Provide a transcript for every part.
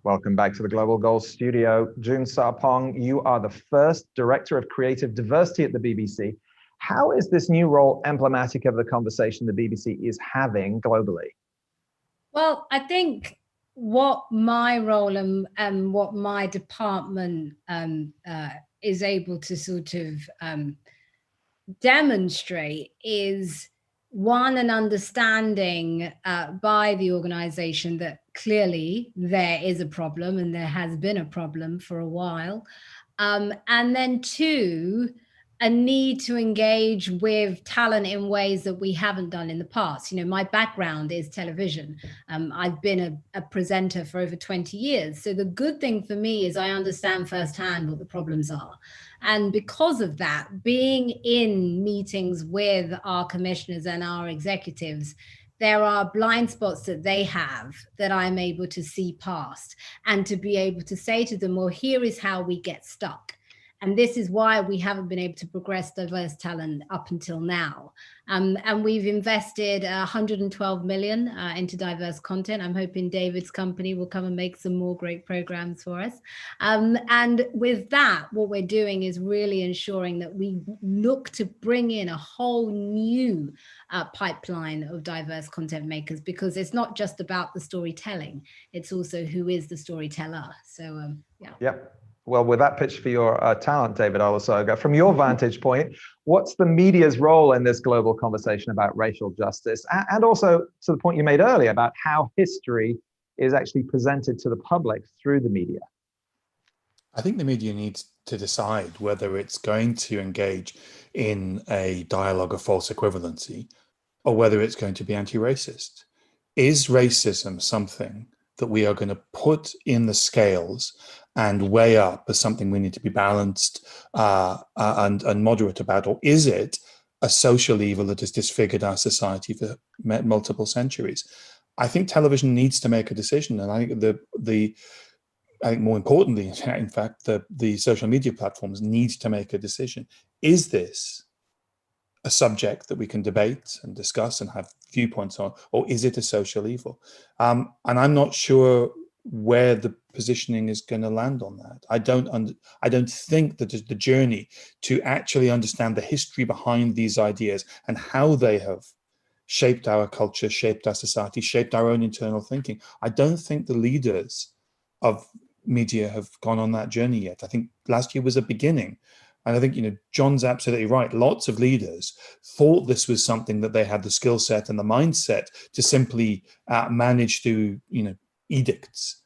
Welcome back to the Global Goals Studio. June Sarpong, you are the first Director of Creative Diversity at the BBC. How is this new role emblematic of the conversation the BBC is having globally? Well, I think what my role and what my department is able to sort of demonstrate is one, an understanding by the organization that clearly there is a problem and there has been a problem for a while. And then two, a need to engage with talent in ways that we haven't done in the past. You know, my background is television. I've been a presenter for over 20 years. So the good thing for me is I understand firsthand what the problems are. And because of that, being in meetings with our commissioners and our executives, there are blind spots that they have that I'm able to see past and to be able to say to them, well, here is how we get stuck. And this is why we haven't been able to progress diverse talent up until now. And we've invested 112 million into diverse content. I'm hoping David's company will come and make some more great programs for us. And with that, what we're doing is really ensuring that we look to bring in a whole new pipeline of diverse content makers, because it's not just about the storytelling, it's also who is the storyteller. So, yeah. Yep. Well, with that pitch for your talent, David Olusoga, from your vantage point, what's the media's role in this global conversation about racial justice? And also to the point you made earlier about how history is actually presented to the public through the media. I think the media needs to decide whether it's going to engage in a dialogue of false equivalency or whether it's going to be anti-racist. Is racism something that we are going to put in the scales and weigh up as something we need to be balanced and moderate about? Or is it a social evil that has disfigured our society for multiple centuries? I think television needs to make a decision. And I think I think more importantly, in fact, the social media platforms need to make a decision. Is this a subject that we can debate and discuss and have viewpoints on, or is it a social evil? And I'm not sure where the positioning is going to land on that. I don't think that the journey to actually understand the history behind these ideas and how they have shaped our culture, shaped our society, shaped our own internal thinking. I don't think the leaders of media have gone on that journey yet. I think last year was a beginning. And I think, John's absolutely right. Lots of leaders thought this was something that they had the skill set and the mindset to simply manage through, edicts,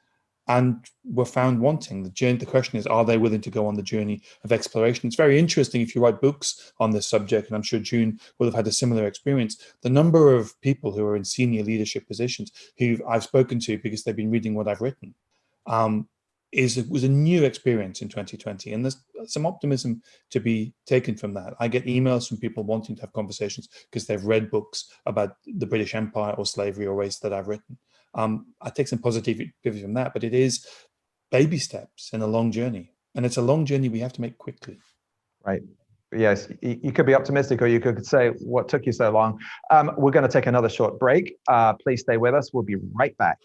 and were found wanting. The question is, are they willing to go on the journey of exploration? It's very interesting if you write books on this subject, and I'm sure June will have had a similar experience. The number of people who are in senior leadership positions who I've spoken to because they've been reading what I've written, was a new experience in 2020, and there's some optimism to be taken from that. I get emails from people wanting to have conversations because they've read books about the British Empire or slavery or race that I've written. I take some positivity from that, but it is baby steps in a long journey, and it's a long journey we have to make quickly. Right. Yes, you could be optimistic, or you could say, what took you so long? We're going to take another short break. Please stay with us. We'll be right back.